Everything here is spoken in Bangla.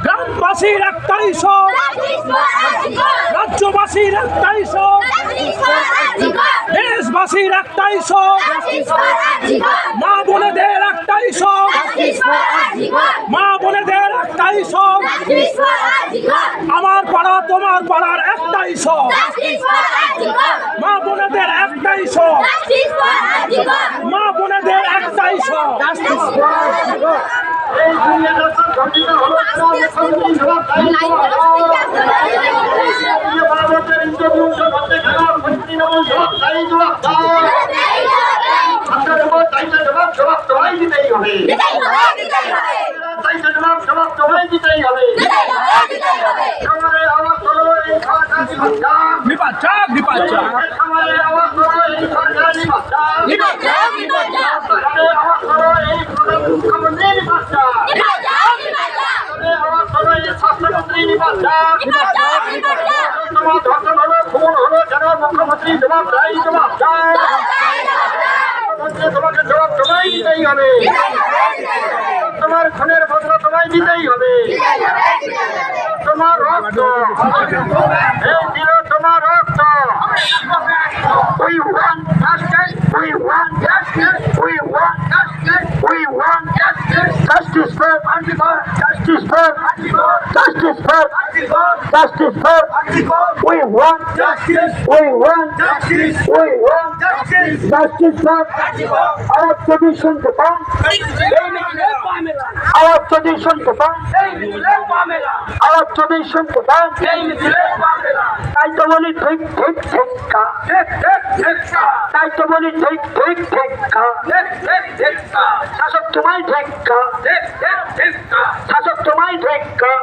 গ্রামবাসীর একটাই শোক, রাজ্যবাসীর একটাই শোক, দেশবাসীর একটাই শোক, মা বোনেদের একটাই শোক, মা বোনেদের একটাই শোক, আমার পাড়া তোমার পাড়ার একটাই শোক, মা বোনেদের একটাই শোক, মা বোনেদের একটাই শোক। মুখ্যমন্ত্রী জবাব দেয়, জবাব তোমাকে জবাব তোমায় দিতেই হবে, তোমার খুনের বদলা তোমায় দিতেই হবে, তোমার রক্ত এই দিল তোমার রক্ত। We want justice, we want justice, we want justice, we want justice, justice for Antigua, justice for Antigua, justice for Antigua, justice for Antigua. We want justice, we want justice, we want justice, justice for Antigua. Our tradition to find, our tradition to find, our tradition to find. তাই তো বলি ঠিক ঠিক ঠিক কা, তাই তো বলি ঠিক ঠিক ঠিক কা, শাসক তোমায় ঠিক কা, শাসক তোমায় ঠিক কা,